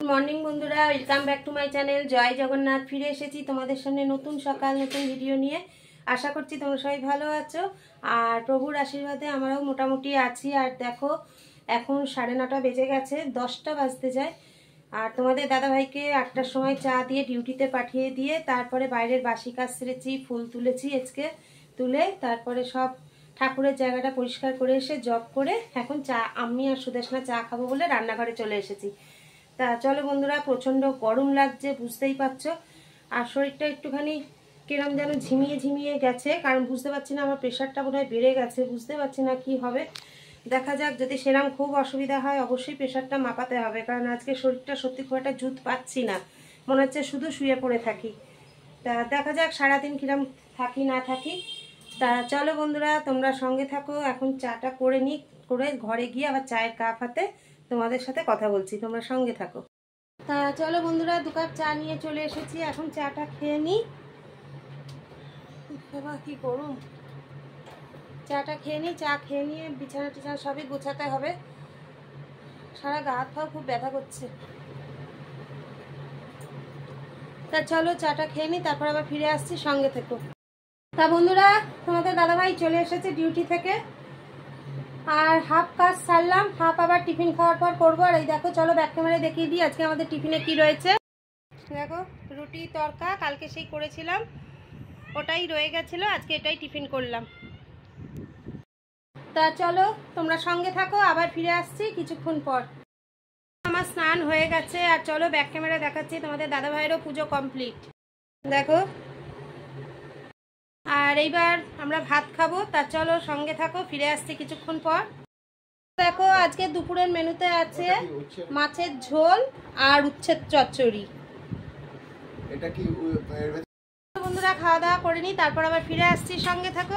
Morning বন্ধুরা, welcome back to my channel জয় জগন্নাথ। ফিরে এসেছি তোমাদের সামনে নতুন সকাল নতুন ভিডিও নিয়ে। আশা করছি তোমরা সবাই ভালো আছো আর প্রভুর আশীর্বাদে আমরাও মোটামুটি আছি। আর দেখো এখন 9:30 বেজে গেছে, 10টা বাজতে যায়। আর তোমাদের দাদাভাইকে 8টার সময় চা দিয়ে ডিউটিতে পাঠিয়ে দিয়ে তারপরে বাইরের বাসি কাজ সেরেছি, ফুল তুলেছি আজকে, তুলে তারপরে সব ঠাকুরের জায়গাটা পরিষ্কার করে এসে জব করে এখন চা আমি আর সুদেশনা চা খাবো বলে রান্নাঘরে চলে এসেছি। তা চলো বন্ধুরা, প্রচণ্ড গরম লাগছে বুঝতেই পারছো। আর শরীরটা একটুখানি কিরম যেন ঝিমিয়ে ঝিমিয়ে গেছে, কারণ বুঝতে পারছি না আমার প্রেশারটা বোধহয় বেড়ে গেছে, বুঝতে পারছি না কি হবে। দেখা যাক, যদি সেরকম খুব অসুবিধা হয় অবশ্যই প্রেশারটা মাপাতে হবে, কারণ আজকে শরীরটা সত্যি খুব একটা জুত পাচ্ছি না, মনে হচ্ছে শুধু শুয়ে পড়ে থাকি। তা দেখা যাক সারাদিন কিরম থাকি না থাকি। তা চলো বন্ধুরা, তোমরা সঙ্গে থাকো। এখন চাটা করে নিই, করে ঘরে গিয়ে আবার চায়ের কাপ হাতে তোমাদের সাথে কথা বলছি, তোমরা সঙ্গে থাকো। তা চলো বন্ধুরা, 2 কাপ চা নিয়ে চলে এসেছি, এখন চাটা খেয়ে নিই। বাবা কি গরম! চাটা খেয়ে নিই, চা খেয়ে নিয়ে বিছানা টিছানা সবই গোছাতে হবে, সারা গা হাত পাও খুব ব্যথা করছে। তা চলো চাটা খেয়ে নিই, তারপর আবার ফিরে আসছি, সঙ্গে থেকো। তা বন্ধুরা, তোমাদের দাদাভাই চলে এসেছে ডিউটি থেকে, আর হাফ কাজ সারলাম, হাফ আবার টিফিন খাওয়ার পর করবো। আর এই দেখো, চলো ব্যাক ক্যামেরায় দেখিয়ে দিই আজকে আমাদের টিফিনে কি রয়েছে। দেখো, রুটি তড়কা কালকে সেই করেছিলাম, ওটাই রয়ে গেছিলো, আজকে এটাই টিফিন করলাম। তা চলো তোমরা সঙ্গে থাকো, আবার ফিরে আসছি কিছুক্ষণ পর। আমার স্নান হয়ে গেছে, আর চলো ব্যাক ক্যামেরা দেখাচ্ছি, তোমাদের দাদাভাইয়েরও পুজো কমপ্লিট দেখো। আর এইবার আমরা ভাত খাবো, তা চলো সঙ্গে থাকো, ফিরে আসছি কিছুক্ষণ পর। দেখো আজকে দুপুরের মেনুতে আছে মাছের ঝোল আর উচ্ছেদ চচ্চড়ি। এটা কি বন্ধুরা, খাওয়া দাওয়া করে নি, তারপর আবার ফিরে আসছি, সঙ্গে থাকো।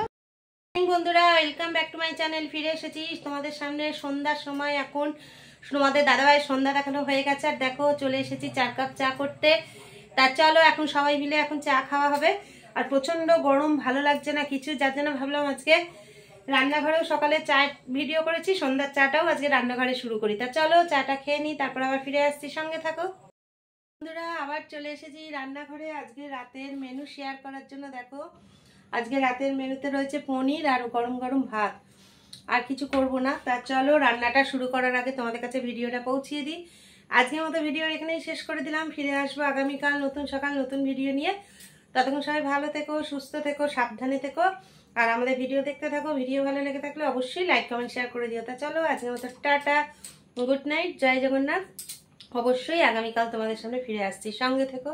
বন্ধুরা, welcome back to my channel. ফিরে এসেছি তোমাদের সামনে সন্ধ্যার সময়। এখন তোমাদের দাদাভাই সন্ধ্যা দেখানো হয়ে গেছে, আর দেখো চলে এসেছি 4 কাপ চা করতে। তা চলো এখন সবাই মিলে এখন চা খাওয়া হবে। আর প্রচন্ড গরম, ভালো লাগছে না কিছু, যার জন্য ভাবলাম আজকে রান্নাঘরেও সকালে চা ভিডিও করেছি, সন্ধ্যার চাটাও আজকে রান্নাঘরে শুরু করি। তা চলো চাটা খেয়ে নিই, তারপর আবার ফিরে আসছি, সঙ্গে থাকো। বন্ধুরা, আবার চলে এসেছি রান্নাঘরে আজকে রাতের মেনু শেয়ার করার জন্য। দেখো আজকে রাতের মেনুতে রয়েছে পনির আর গরম গরম ভাত, আর কিছু করব না। তা চলো রান্নাটা শুরু করার আগে তোমাদের কাছে ভিডিওটা পৌঁছিয়ে দিই। আজকের মতো ভিডিও এখানেই শেষ করে দিলাম, ফিরে আসবো আগামীকাল নতুন সকাল নতুন ভিডিও নিয়ে। ততক্ষণ সবাই ভালো থেকো, সুস্থ থেকো, সাবধানে থেকো, আর আমাদের ভিডিও দেখতে থাকো। ভিডিও ভালো লেগে থাকলে অবশ্যই লাইক কমেন্ট শেয়ার করে দিও। তা চলো আজকের মতো টাটা, গুড নাইট, জয় জগন্নাথ। অবশ্যই আগামীকাল তোমাদের সামনে ফিরে আসছি, সঙ্গে থেকো।